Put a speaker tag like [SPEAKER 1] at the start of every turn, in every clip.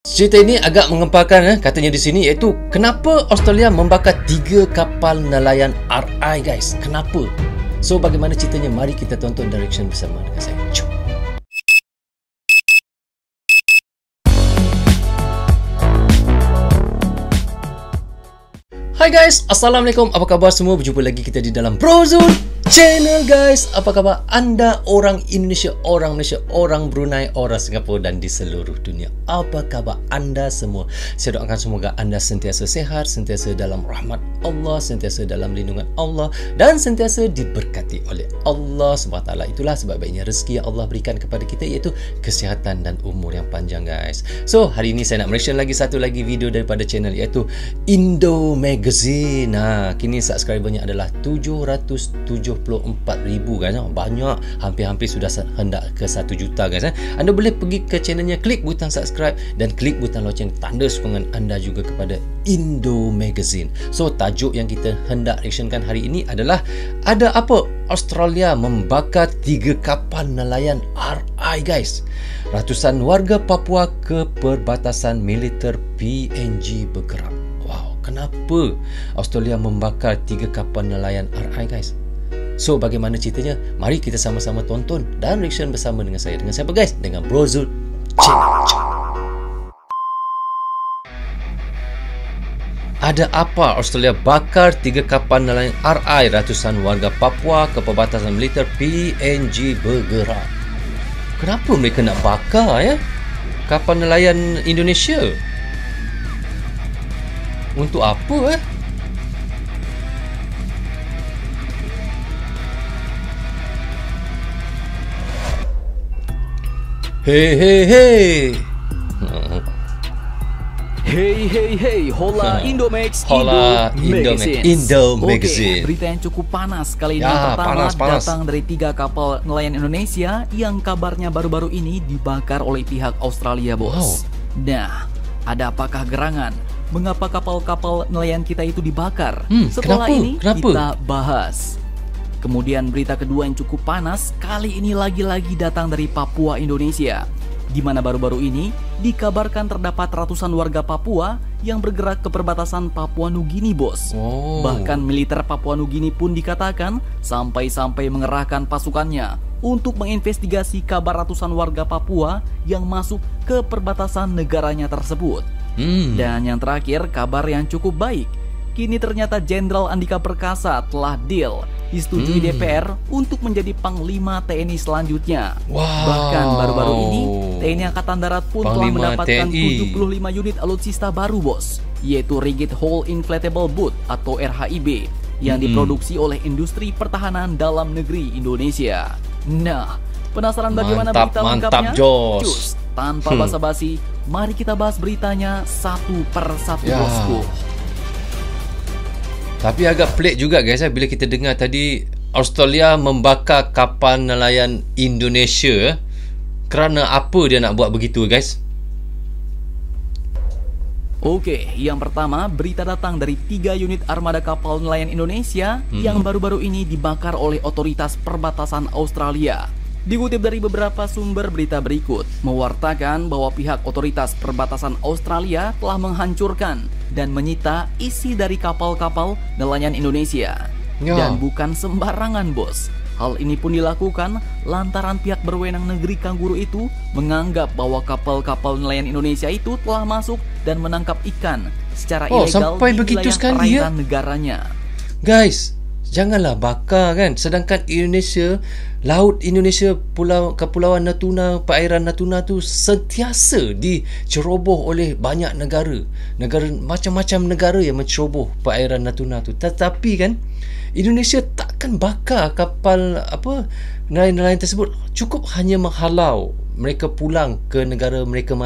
[SPEAKER 1] Cerita ini agak mengempakan katanya di sini, iaitu kenapa Australia membakar 3 kapal nelayan RI guys. Kenapa? So bagaimana ceritanya? Mari kita tonton direction bersama dengan saya. Jom. Hai guys, Assalamualaikum. Apa khabar semua? Berjumpa lagi kita di dalam Brozone Channel guys. Apa khabar anda orang Indonesia, orang Malaysia, orang Brunei, orang Singapura dan di seluruh dunia? Apa khabar anda semua? Saya doakan semoga anda sentiasa sehat, sentiasa dalam rahmat Allah, sentiasa dalam lindungan Allah dan sentiasa diberkati oleh Allah SWT. Itulah sebab-sebabnya rezeki yang Allah berikan kepada kita, iaitu kesihatan dan umur yang panjang guys. So hari ini saya nak mention lagi satu lagi video daripada channel, iaitu Indo Magazine. Kini subscribernya adalah 774,000 guys. Banyak, hampir-hampir sudah hendak ke 1 juta guys. Anda boleh pergi ke channelnya, klik butang subscribe dan klik butang loceng, tanda sokongan anda juga kepada Indo Magazine. So tajuk yang kita hendak reactionkan hari ini adalah, ada apa? Australia membakar 3 kapal nelayan RI guys. Ratusan warga Papua ke perbatasan militer PNG bergerak. Wow, kenapa Australia membakar 3 kapal nelayan RI guys? So bagaimana ceritanya? Mari kita sama-sama tonton dan reaction bersama dengan saya. Dengan siapa guys? Dengan Brozone Channel. Ada apa Australia bakar 3 kapal nelayan RI, ratusan warga Papua ke perbatasan militer PNG bergerak? Kenapa mereka nak bakar kapal nelayan Indonesia? Untuk apa Hey hey hey.
[SPEAKER 2] Hey, hola Indomax,
[SPEAKER 1] Hola Indo Magazine.
[SPEAKER 2] Oke, berita yang cukup panas kali ini.
[SPEAKER 1] Ya,
[SPEAKER 2] Pertama,
[SPEAKER 1] panas.
[SPEAKER 2] datang dari 3 kapal nelayan Indonesia yang kabarnya baru-baru ini dibakar oleh pihak Australia, bos. Nah, ada apakah gerangan? Mengapa kapal-kapal nelayan kita itu dibakar? Setelah ini kita bahas. Kemudian berita kedua yang cukup panas, kali ini lagi-lagi datang dari Papua, Indonesia, di mana baru-baru ini dikabarkan terdapat ratusan warga Papua yang bergerak ke perbatasan Papua Nugini, bos. Bahkan militer Papua Nugini pun dikatakan sampai-sampai mengerahkan pasukannya untuk menginvestigasi kabar ratusan warga Papua yang masuk ke perbatasan negaranya tersebut. Dan yang terakhir, kabar yang cukup baik. Kini ternyata Jenderal Andika Perkasa telah disetujui DPR untuk menjadi Panglima TNI selanjutnya. Bahkan baru-baru ini TNI Angkatan Darat pun telah mendapatkan 75 unit alutsista baru, bos, yaitu Rigid Hull Inflatable Boat atau RHIB yang diproduksi oleh industri pertahanan dalam negeri Indonesia. Nah, penasaran bagaimana berita lengkapnya? Cus, tanpa basa-basi, mari kita bahas beritanya satu per satu, bosku.
[SPEAKER 1] Tapi agak pelik juga guys bila kita dengar tadi Australia membakar kapal nelayan Indonesia. Kerana apa dia nak buat begitu guys?
[SPEAKER 2] Oke, yang pertama, berita datang dari 3 unit armada kapal nelayan Indonesia yang baru-baru ini dibakar oleh otoritas perbatasan Australia. Dikutip dari beberapa sumber berita berikut, mewartakan bahwa pihak otoritas perbatasan Australia telah menghancurkan dan menyita isi dari kapal-kapal nelayan Indonesia. Dan bukan sembarangan, bos. Hal ini pun dilakukan lantaran pihak berwenang negeri Kangguru itu menganggap bahwa kapal-kapal nelayan Indonesia itu telah masuk dan menangkap ikan secara ilegal
[SPEAKER 1] sampai
[SPEAKER 2] di
[SPEAKER 1] begitu
[SPEAKER 2] wilayah perairan negaranya. Guys,
[SPEAKER 1] janganlah bakar kan. Sedangkan Indonesia, laut Indonesia, Kepulauan Natuna, perairan Natuna tu sentiasa diceroboh oleh banyak negara. Macam-macam negara yang menceroboh perairan Natuna tu. Tetapi kan Indonesia takkan bakar kapal nelayan-nelayan tersebut. Cukup hanya menghalau mereka pulang ke negara mereka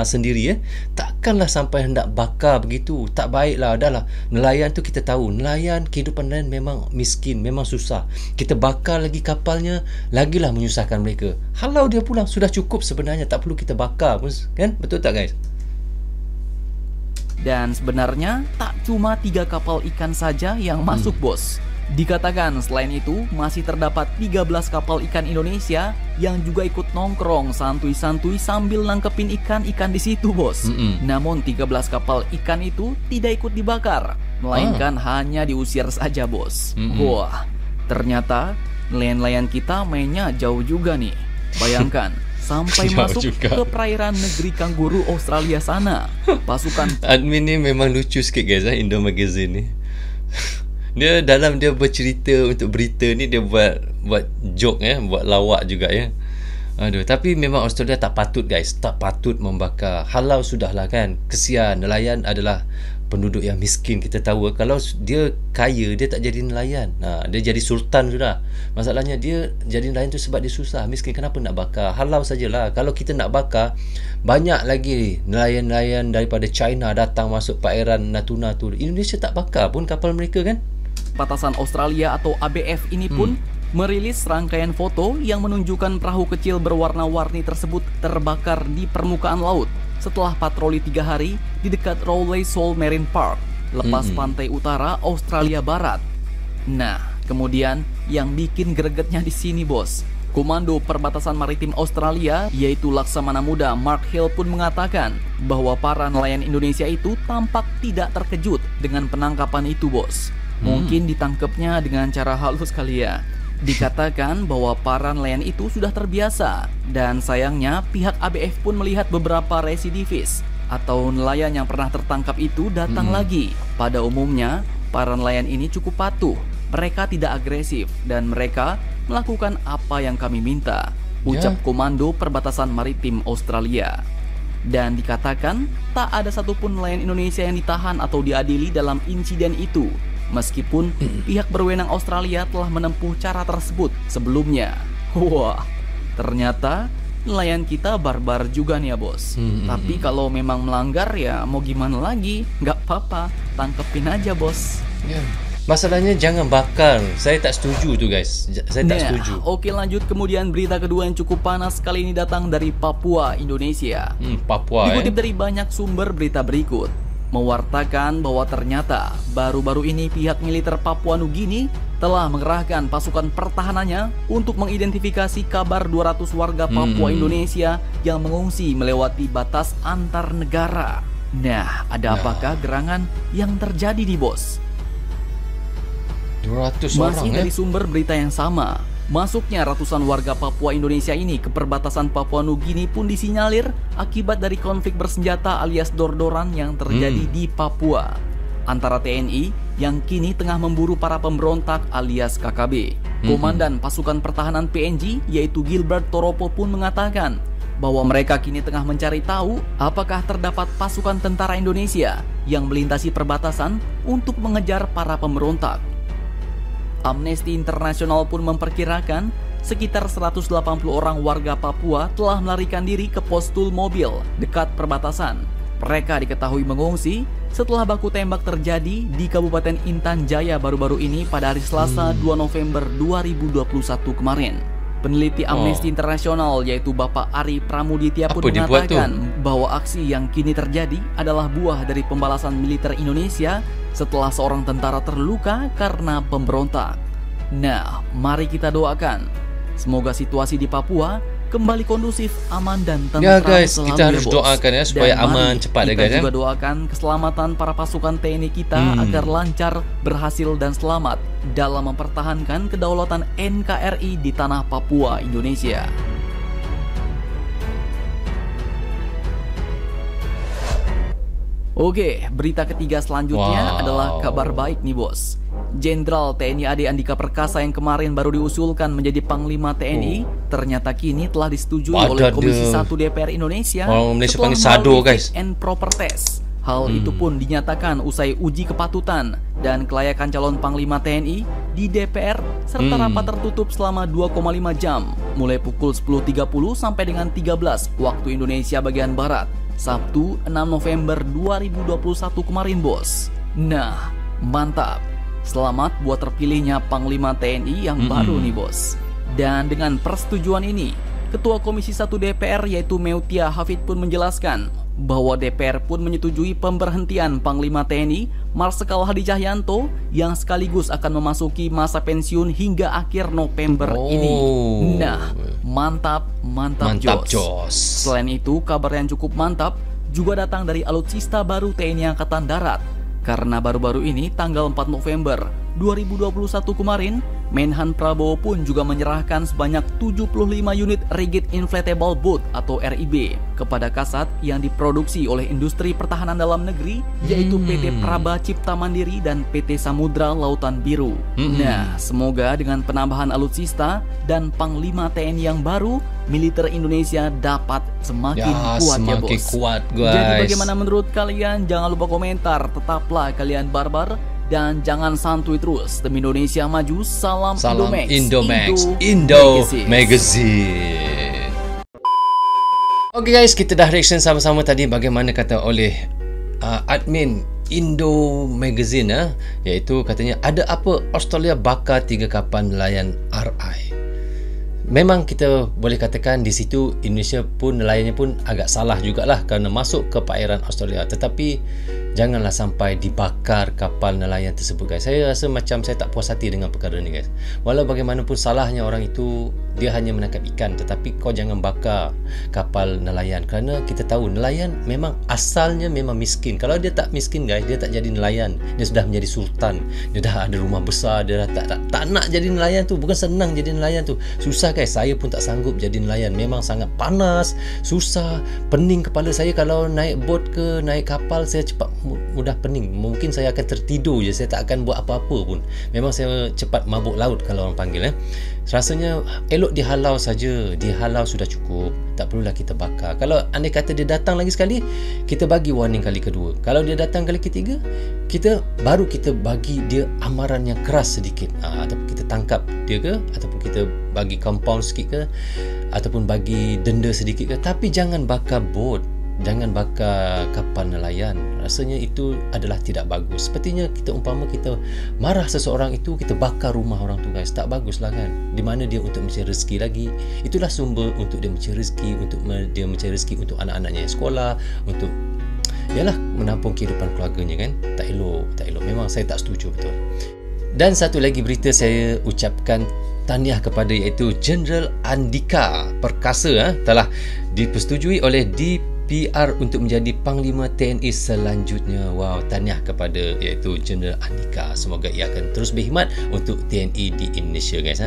[SPEAKER 1] sendiri. Takkanlah sampai hendak bakar begitu. Tak baiklah. Dah lah, nelayan tu kita tahu, nelayan, kehidupan nelayan memang miskin, memang susah. Kita bakar lagi kapalnya, lagilah menyusahkan mereka. Halau dia pulang, sudah cukup sebenarnya. Tak perlu kita bakar pun, kan? Betul tak guys?
[SPEAKER 2] Dan sebenarnya tak cuma 3 kapal ikan saja yang masuk, bos. Dikatakan selain itu masih terdapat 13 kapal ikan Indonesia yang juga ikut nongkrong santuy-santuy sambil nangkepin ikan-ikan di situ, bos. Namun 13 kapal ikan itu tidak ikut dibakar, melainkan hanya diusir saja, bos. Wah, ternyata nelayan-nelayan kita mainnya jauh juga nih. Bayangkan, sampai masuk ke perairan negeri kanguru Australia sana. Pasukan
[SPEAKER 1] admin ni memang lucu sikit guys, Indo Magazine ni. Dia dalam dia bercerita untuk berita ni, dia buat joke buat lawak juga ya. Aduh, tapi memang Australia tak patut guys, tak patut membakar. Halau sudahlah kan. Kesian, nelayan adalah penduduk yang miskin. Kita tahu kalau dia kaya, dia tak jadi nelayan. Dia jadi sultan sudah. Masalahnya dia jadi nelayan tu sebab dia susah, miskin. Kenapa nak bakar? Halau sajalah. Kalau kita nak bakar, banyak lagi nelayan-nelayan daripada China datang masuk perairan Natuna tu. Indonesia tak bakar pun kapal mereka kan.
[SPEAKER 2] Batasan Australia atau ABF ini pun merilis rangkaian foto yang menunjukkan perahu kecil berwarna-warni tersebut terbakar di permukaan laut setelah patroli 3 hari di dekat Rowley Shoal Marine Park, lepas pantai utara Australia Barat. Nah, kemudian yang bikin gregetnya di sini, bos. Komando Perbatasan Maritim Australia, yaitu Laksamana Muda Mark Hill pun mengatakan bahwa para nelayan Indonesia itu tampak tidak terkejut dengan penangkapan itu, bos. Mungkin ditangkapnya dengan cara halus kali ya. Dikatakan bahwa para nelayan itu sudah terbiasa, dan sayangnya pihak ABF pun melihat beberapa residivis atau nelayan yang pernah tertangkap itu datang lagi. Pada umumnya, para nelayan ini cukup patuh, mereka tidak agresif, dan mereka melakukan apa yang kami minta, ucap Komando Perbatasan Maritim Australia. Dan dikatakan tak ada satupun nelayan Indonesia yang ditahan atau diadili dalam insiden itu, meskipun pihak berwenang Australia telah menempuh cara tersebut sebelumnya. Wah, ternyata nelayan kita barbar juga nih ya, bos. Tapi kalau memang melanggar ya mau gimana lagi, nggak apa-apa, tangkepin aja, bos.
[SPEAKER 1] Masalahnya jangan bakar. Saya tak setuju tu guys. Saya tak setuju.
[SPEAKER 2] Oke, lanjut. Kemudian berita kedua yang cukup panas kali ini datang dari Papua, Indonesia.
[SPEAKER 1] Papua.
[SPEAKER 2] Dikutip dari banyak sumber berita berikut, mewartakan bahwa ternyata baru-baru ini pihak militer Papua Nugini telah mengerahkan pasukan pertahanannya untuk mengidentifikasi kabar 200 warga Papua Indonesia yang mengungsi melewati batas antar negara. Nah, ada apakah gerangan yang terjadi nih, bos?
[SPEAKER 1] 200
[SPEAKER 2] Masih
[SPEAKER 1] orang
[SPEAKER 2] dari sumber berita yang sama, masuknya ratusan warga Papua Indonesia ini ke perbatasan Papua Nugini pun disinyalir akibat dari konflik bersenjata alias dor-doran yang terjadi di Papua antara TNI yang kini tengah memburu para pemberontak alias KKB. Komandan Pasukan Pertahanan PNG yaitu Gilbert Toropo pun mengatakan bahwa mereka kini tengah mencari tahu apakah terdapat pasukan tentara Indonesia yang melintasi perbatasan untuk mengejar para pemberontak. Amnesty International pun memperkirakan sekitar 180 orang warga Papua telah melarikan diri ke pos tul mobil dekat perbatasan. Mereka diketahui mengungsi setelah baku tembak terjadi di Kabupaten Intan Jaya baru-baru ini pada hari Selasa 2 November 2021 kemarin. Peneliti Amnesty International yaitu Bapak Ari Pramuditya pun mengatakan bahwa aksi yang kini terjadi adalah buah dari pembalasan militer Indonesia setelah seorang tentara terluka karena pemberontak. Nah, mari kita doakan semoga situasi di Papua kembali kondusif, aman dan tentram.
[SPEAKER 1] Ya guys, kita harus doakan ya supaya aman cepat ya guys.
[SPEAKER 2] Kita juga doakan keselamatan para pasukan TNI kita agar lancar, berhasil dan selamat dalam mempertahankan kedaulatan NKRI di tanah Papua, Indonesia. Oke, berita ketiga selanjutnya adalah kabar baik nih, bos. Jenderal TNI AD Andika Perkasa yang kemarin baru diusulkan menjadi Panglima TNI ternyata kini telah disetujui oleh Komisi 1 DPR Indonesia setelah melalui fit and proper test. Hal itu pun dinyatakan usai uji kepatutan dan kelayakan calon Panglima TNI di DPR serta rapat tertutup selama 2,5 jam mulai pukul 10.30 sampai dengan 13 waktu Indonesia bagian Barat, Sabtu 6 November 2021 kemarin, bos. Nah, mantap. Selamat buat terpilihnya Panglima TNI yang baru nih, bos. Dan dengan persetujuan ini, Ketua Komisi 1 DPR yaitu Meutia Hafid pun menjelaskan bahwa DPR pun menyetujui pemberhentian Panglima TNI Marsikal Hadi Cahyanto yang sekaligus akan memasuki masa pensiun hingga akhir November ini. Nah, mantap jos. Selain itu, kabar yang cukup mantap juga datang dari alutsista baru TNI Angkatan Darat. Karena baru-baru ini tanggal 4 November 2021 kemarin, Menhan Prabowo pun juga menyerahkan sebanyak 75 unit Rigid Inflatable Boat atau RIB kepada Kasat yang diproduksi oleh industri pertahanan dalam negeri, yaitu PT Praba Cipta Mandiri dan PT Samudra Lautan Biru. Nah, semoga dengan penambahan alutsista dan Panglima TNI yang baru, militer Indonesia dapat semakin kuat ya bos. Jadi bagaimana menurut kalian? Jangan lupa komentar, tetaplah kalian barbar dan jangan santuy terus. Demi Indonesia maju, salam Indomax, Indo Magazine.
[SPEAKER 1] Oke guys, kita dah reaction sama-sama tadi bagaimana kata oleh admin Indo Magazine, iaitu katanya ada apa Australia bakar 3 kapal nelayan RI. Memang kita boleh katakan di situ Indonesia pun nelayannya pun agak salah jugalah kerana masuk ke perairan Australia. Tetapi janganlah sampai dibakar kapal nelayan tersebut guys. Saya rasa macam saya tak puas hati dengan perkara ni guys. Walau bagaimanapun salahnya orang itu, dia hanya menangkap ikan, tetapi kau jangan bakar kapal nelayan. Kerana kita tahu nelayan memang asalnya memang miskin. Kalau dia tak miskin guys, dia tak jadi nelayan. Dia sudah menjadi sultan. Dia dah ada rumah besar. Dia dah tak nak jadi nelayan tu. Bukan senang jadi nelayan tu. Susah guys. Saya pun tak sanggup jadi nelayan. Memang sangat panas, susah, pening kepala saya. Kalau naik bot ke naik kapal, saya cepat mudah pening. Mungkin saya akan tertidur je. Saya tak akan buat apa-apa pun. Memang saya cepat mabuk laut kalau orang panggil. Rasanya elok dihalau saja. Dihalau sudah cukup. Tak perlulah kita bakar. Kalau andai kata dia datang lagi sekali, kita bagi warning kali kedua. Kalau dia datang kali ketiga, kita bagi dia amaran yang keras sedikit. Ataupun kita tangkap dia ke, ataupun kita bagi compound sikit ke, ataupun bagi denda sedikit ke. Tapi jangan bakar bot, jangan bakar kapal nelayan. Rasanya itu adalah tidak bagus. Sepertinya kita umpama kita marah seseorang itu, kita bakar rumah orang tu guys. Tak baguslah kan. Di mana dia untuk mencari rezeki lagi. Itulah sumber untuk dia mencari rezeki, untuk dia mencari rezeki untuk anak-anaknya yang sekolah, untuk yalah menampung kehidupan keluarganya kan. Tak elok. Memang saya tak setuju betul. Dan satu lagi berita saya ucapkan tahniah kepada, iaitu Jeneral Andika Perkasa telah dipersetujui oleh DPR untuk menjadi Panglima TNI selanjutnya. Wow, tahniah kepada iaitu Jeneral Andika. Semoga ia akan terus berkhidmat untuk TNI di Indonesia guys.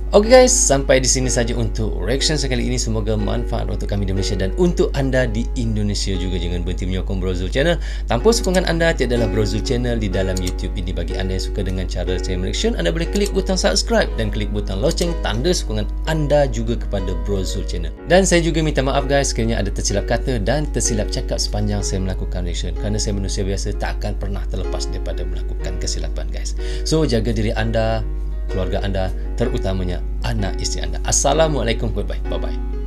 [SPEAKER 1] Okey guys, sampai di sini saja untuk reaction sekali ini. Semoga manfaat untuk kami di Malaysia dan untuk anda di Indonesia juga. Jangan berhenti menyokong Brozul Channel. Tanpa sokongan anda, tiadalah Brozul Channel di dalam YouTube ini. Bagi anda yang suka dengan cara saya reaction, anda boleh klik butang subscribe dan klik butang loceng, tanda sokongan anda juga kepada Brozul Channel. Dan saya juga minta maaf guys sekiranya ada tersilap kata dan tersilap cakap sepanjang saya melakukan reaction. Kerana saya manusia biasa, tak akan pernah terlepas daripada melakukan kesilapan guys. So, jaga diri anda, keluarga anda, terutamanya anak isteri anda. Assalamualaikum, goodbye, bye-bye.